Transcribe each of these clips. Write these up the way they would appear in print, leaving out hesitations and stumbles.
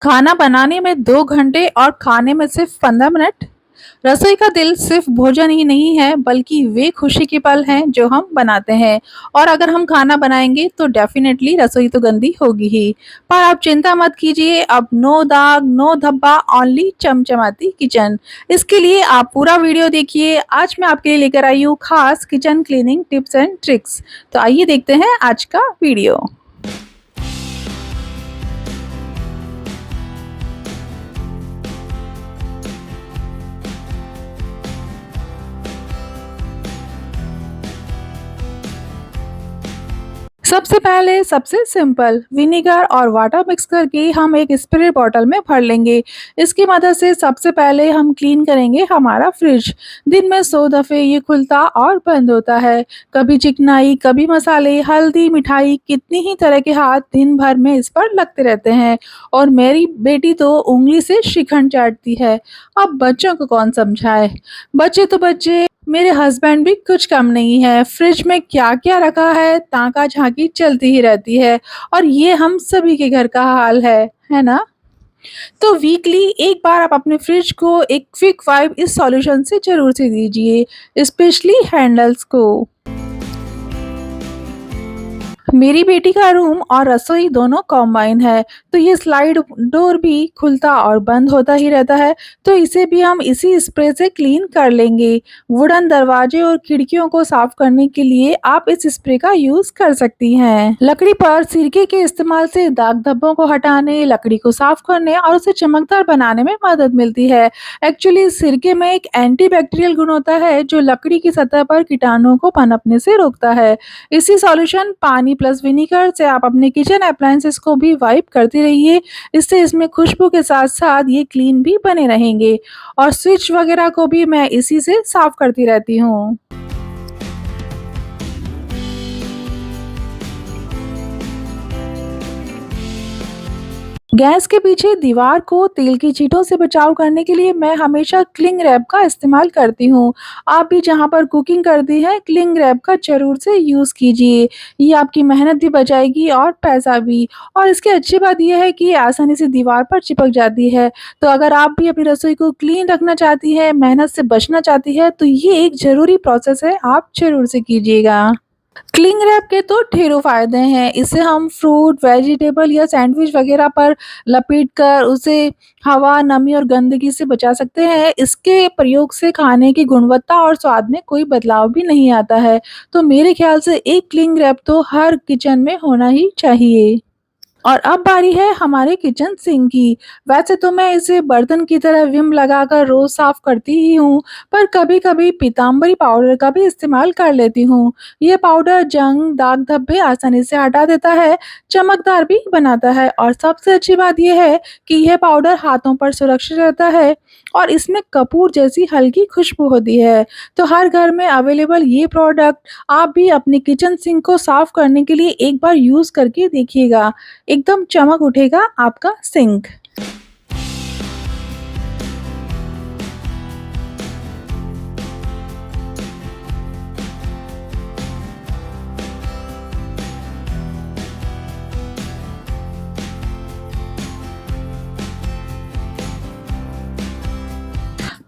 खाना बनाने में 2 घंटे और खाने में सिर्फ 15 मिनट। रसोई का दिल सिर्फ भोजन ही नहीं है, बल्कि वे खुशी के पल हैं जो हम बनाते हैं। और अगर हम खाना बनाएंगे तो डेफिनेटली रसोई तो गंदी होगी ही। पर आप चिंता मत कीजिए, अब नो दाग, नो धब्बा, ओनली चमचमाती किचन। इसके लिए आप पूरा वीडियो देखिए। आज मैं आपके लिए लेकर आई हूँ खास kitchen cleaning tips and tricks. तो आइए देखते हैं आज का वीडियो। सबसे पहले सबसे सिंपल विनेगर और वाटर मिक्स करके हम एक स्प्रे बॉटल में भर लेंगे। इसकी मदद से सबसे पहले हम क्लीन करेंगे हमारा फ्रिज। दिन में 100 दफ़े ये खुलता और बंद होता है। कभी चिकनाई, कभी मसाले, हल्दी, मिठाई, कितनी ही तरह के हाथ दिन भर में इस पर लगते रहते हैं। और मेरी बेटी तो उंगली से शिखंड चाटती है। अब बच्चों को कौन समझाए। बच्चे तो बच्चे, मेरे हस्बैंड भी कुछ कम नहीं है। फ्रिज में क्या-क्या रखा है, ताका-झांकी चलती ही रहती है। और ये हम सभी के घर का हाल है ना? तो वीकली एक बार आप अपने फ्रिज को एक क्विक वाइप इस सॉल्यूशन से ज़रूर से दीजिए, स्पेशली हैंडल्स को। मेरी बेटी का रूम और रसोई दोनों कॉम्बाइन है, तो ये स्लाइड डोर भी खुलता और बंद होता ही रहता है, तो इसे भी हम इसी स्प्रे से क्लीन कर लेंगे। वुडन दरवाजे और खिड़कियों को साफ करने के लिए आप इस स्प्रे का यूज कर सकती हैं। लकड़ी पर सिरके के इस्तेमाल से दाग धब्बों को हटाने, लकड़ी को साफ करने और उसे चमकदार बनाने में मदद मिलती है। एक्चुअली सिरके में एक एंटीबैक्टीरियल गुण होता है जो लकड़ी की सतह पर कीटाणुओं को पनपने से रोकता है। इसी सॉल्यूशन पानी प्लस विनेगर से आप अपने किचन अप्लायंसेस को भी वाइप करते रहिए। इससे इसमें खुशबू के साथ साथ ये क्लीन भी बने रहेंगे। और स्विच वगैरह को भी मैं इसी से साफ करती रहती हूँ। गैस के पीछे दीवार को तेल की छींटों से बचाव करने के लिए मैं हमेशा क्लिंग रैप का इस्तेमाल करती हूँ। आप भी जहाँ पर कुकिंग करती हैं, क्लिंग रैप का ज़रूर से यूज़ कीजिए। ये आपकी मेहनत भी बचाएगी और पैसा भी। और इसकी अच्छी बात ये है कि ये आसानी से दीवार पर चिपक जाती है। तो अगर आप भी अपनी रसोई को क्लीन रखना चाहती हैं, मेहनत से बचना चाहती हैं, तो ये एक ज़रूरी प्रोसेस है, आप ज़रूर से कीजिएगा। क्लिंग रैप के तो ढेरों फ़ायदे हैं। इससे हम फ्रूट, वेजिटेबल या सैंडविच वगैरह पर लपेट कर उसे हवा, नमी और गंदगी से बचा सकते हैं। इसके प्रयोग से खाने की गुणवत्ता और स्वाद में कोई बदलाव भी नहीं आता है। तो मेरे ख़्याल से एक क्लिंग रैप तो हर किचन में होना ही चाहिए। और अब बारी है हमारे किचन सिंक की। वैसे तो मैं इसे बर्तन की तरह विम लगाकर रोज़ साफ करती ही हूँ, पर कभी-कभी पीतांबरी पाउडर का भी इस्तेमाल कर लेती हूँ। ये पाउडर जंग, दाग धब्बे आसानी से हटा देता है, चमकदार भी बनाता है और सबसे अच्छी बात ये है कि यह पाउडर हाथों पर सुरक्षित रहता है और इसमें कपूर जैसी हल्की खुशबू होती है। तो हर घर में अवेलेबल ये प्रोडक्ट आप भी अपने किचन सिंक को साफ करने के लिए एक बार यूज़ करके देखिएगा। एकदम चमक उठेगा आपका सिंक।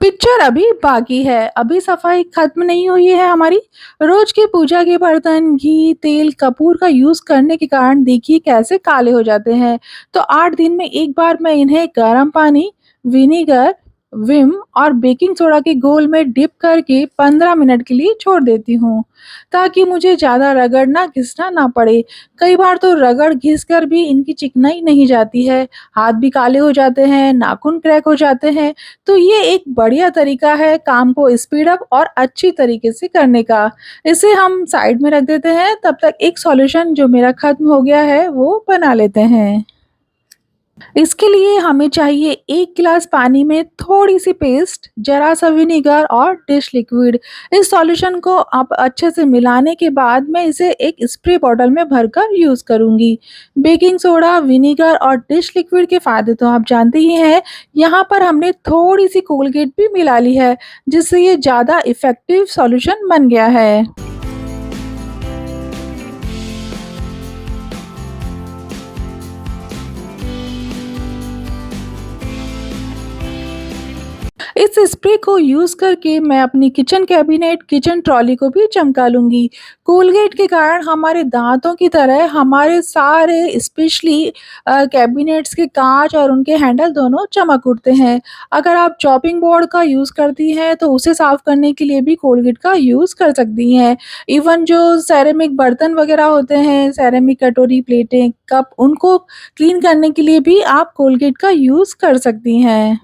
पिक्चर अभी बाकी है, अभी सफाई खत्म नहीं हुई है हमारी। रोज की पूजा के बर्तन घी, तेल, कपूर का यूज़ करने के कारण देखिए कैसे काले हो जाते हैं। तो 8 दिन में एक बार मैं इन्हें गर्म पानी, विनेगर, विम और बेकिंग सोडा के घोल में डिप करके 15 मिनट के लिए छोड़ देती हूँ, ताकि मुझे ज़्यादा रगड़ना घिसना ना पड़े। कई बार तो रगड़ घिस कर भी इनकी चिकनाई नहीं जाती है, हाथ भी काले हो जाते हैं, नाखून क्रैक हो जाते हैं। तो ये एक बढ़िया तरीका है काम को स्पीड अप और अच्छी तरीके से करने का। इसे हम साइड में रख देते हैं, तब तक एक सॉल्यूशन जो मेरा खत्म हो गया है वो बना लेते हैं। इसके लिए हमें चाहिए 1 गिलास पानी में थोड़ी-सी पेस्ट, ज़रा-सा विनेगर और डिश लिक्विड। इस सॉल्यूशन को आप अच्छे से मिलाने के बाद मैं इसे एक स्प्रे बॉटल में भरकर यूज़ करूँगी। बेकिंग सोडा, विनेगर और डिश लिक्विड के फ़ायदे तो आप जानते ही हैं। यहाँ पर हमने थोड़ी-सी कोलगेट भी मिला ली है, जिससे ये ज़्यादा इफ़ेक्टिव सॉल्यूशन बन गया है। इस स्प्रे को यूज़ करके मैं अपनी किचन कैबिनेट, किचन ट्रॉली को भी चमका लूँगी। कोलगेट के कारण हमारे दाँतों की तरह हमारे सारे स्पेशली कैबिनेट्स के काँच और उनके हैंडल दोनों चमक उठते हैं। अगर आप चॉपिंग बोर्ड का यूज़ करती हैं तो उसे साफ़ करने के लिए भी कोलगेट का यूज़ कर सकती हैं। इवन जो सेरेमिक बर्तन वग़ैरह होते हैं, सेरेमिक कटोरी, प्लेटें, कप, उनको क्लीन करने के लिए भी आप कोलगेट का यूज़ कर सकती हैं।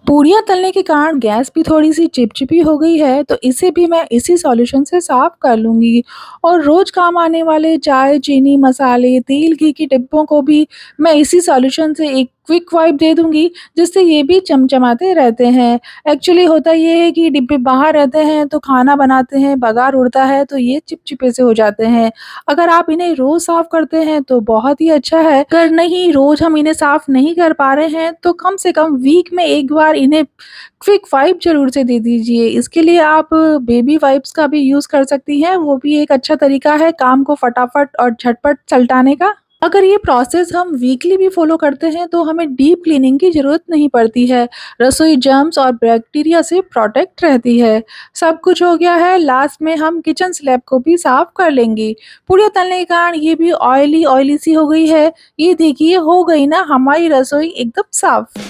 पूड़ियाँ तलने के कारण गैस भी थोड़ी-सी चिपचिपी हो गई है, तो इसे भी मैं इसी सॉल्यूशन से साफ़ कर लूँगी। और रोज़ काम आने वाले चाय, चीनी, मसाले, तेल, घी के डिब्बों को भी मैं इसी सॉल्यूशन से एक क्विक वाइप दे दूँगी, जिससे ये भी चमचमाते रहते हैं। एक्चुअली होता ये है कि डिब्बे बाहर रहते हैं, तो खाना बनाते हैं, बघार उड़ता है, तो ये चिपचिपे से हो जाते हैं। अगर आप इन्हें रोज़ साफ़ करते हैं, तो बहुत ही अच्छा है। अगर नहीं, रोज़ हम इन्हें साफ़ नहीं कर पा रहे हैं, तो कम से कम वीक में 1 बार इन्हें क्विक वाइप ज़रूर से दे दीजिए। इसके लिए आप बेबी वाइप्स का भी यूज़ कर सकती हैं, वो भी एक अच्छा तरीका है काम को फटाफट और झटपट सलटाने का। अगर ये प्रोसेस हम वीकली भी फॉलो करते हैं, तो हमें डीप क्लीनिंग की ज़रूरत नहीं पड़ती है। रसोई जर्म्स और बैक्टीरिया से प्रोटेक्ट रहती है। सब कुछ हो गया है, लास्ट में हम किचन स्लैब को भी साफ़ कर लेंगे। पूड़ियाँ तलने के कारण ये भी ऑयली ऑयली सी हो गई है। ये देखिए, हो गई ना हमारी रसोई एकदम साफ़।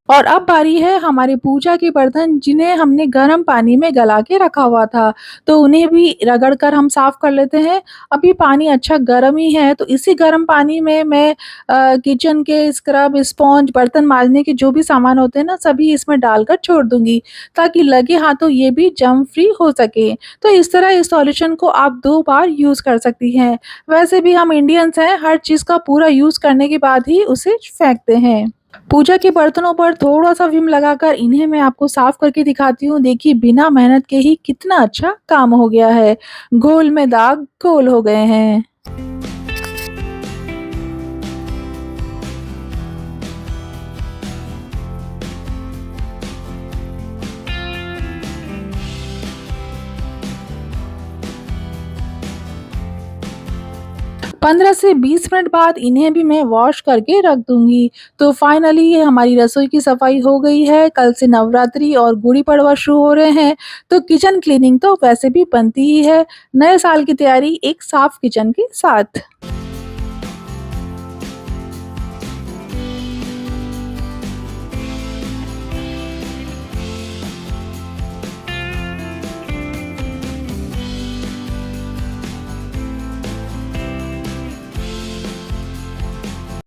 और अब बारी है हमारे पूजा के बर्तन, जिन्हें हमने गर्म पानी में गला के रखा हुआ था, तो उन्हें भी रगड़ कर हम साफ़ कर लेते हैं। अभी पानी अच्छा गर्म ही है, तो इसी गर्म पानी में मैं किचन के स्क्रब, स्पॉन्ज, बर्तन माँजने के जो भी सामान होते हैं ना, सभी इसमें डालकर छोड़ दूँगी, ताकि लगे हाथों ये भी जर्म फ्री हो सके। तो इस तरह इस सॉल्यूशन को आप 2 बार यूज़ कर सकती हैं। वैसे भी हम इंडियंस हैं, हर चीज़ का पूरा यूज़ करने के बाद ही उसे फेंकते हैं। पूजा के बर्तनों पर थोड़ा-सा विम लगाकर इन्हें मैं आपको साफ करके दिखाती हूँ। देखिए, बिना मेहनत के ही कितना अच्छा काम हो गया है। घोल में दाग गोल हो गए हैं। 15 से 20 मिनट बाद इन्हें भी मैं वॉश करके रख दूँगी। तो फाइनली ये हमारी रसोई की सफाई हो गई है। कल से नवरात्रि और गुड़ी पड़वा शुरू हो रहे हैं, तो किचन क्लीनिंग तो वैसे भी बनती ही है। नए साल की तैयारी एक साफ किचन के साथ।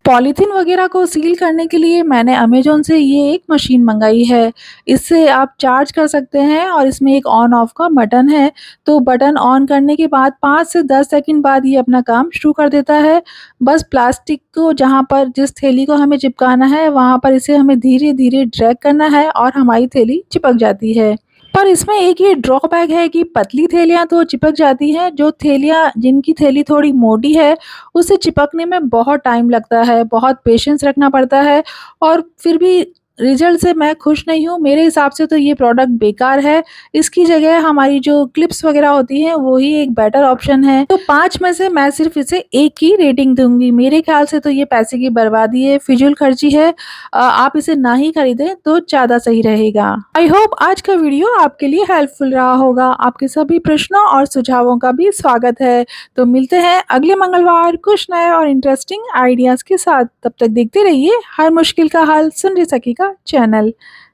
पॉलीथीन वगैरह को सील करने के लिए मैंने अमेज़न से ये एक मशीन मँगाई है। इससे आप चार्ज कर सकते हैं और इसमें एक ऑन ऑफ का बटन है। तो बटन ऑन करने के बाद 5 से 10 सेकंड बाद ये अपना काम शुरू कर देता है। बस प्लास्टिक को जहाँ पर जिस थैली को हमें चिपकाना है, वहाँ पर इसे हमें धीरे-धीरे ड्रैग करना है और हमारी थैली चिपक जाती है। पर इसमें एक ये ड्रॉबैक है कि पतली थैलियाँ तो चिपक जाती हैं, जो थैलियाँ जिनकी थैली थोड़ी मोटी है, उसे चिपकने में बहुत टाइम लगता है, बहुत पेशेंस रखना पड़ता है और फिर भी रिज़ल्ट से मैं खुश नहीं हूँ। मेरे हिसाब से तो ये प्रोडक्ट बेकार है। इसकी जगह हमारी जो क्लिप्स वग़ैरह होती हैं, वो ही एक बेटर ऑप्शन है। तो 5 में से मैं सिर्फ़ इसे 1 की रेटिंग दूँगी। मेरे ख़्याल से तो ये पैसे की बर्बादी है, फ़िज़ूल खर्ची है। आप इसे ना ही खरीदें तो ज़्यादा सही रहेगा। आई होप आज का वीडियो आपके लिए हेल्पफुल रहा होगा। आपके सभी प्रश्नों और सुझावों का भी स्वागत है। तो मिलते हैं अगले मंगलवार कुछ नए और इंटरेस्टिंग आइडियाज़ के साथ। तब तक देखते रहिए हर मुश्किल का हल सुन रही सकी का चैनल।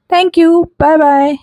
Thank you. Bye bye.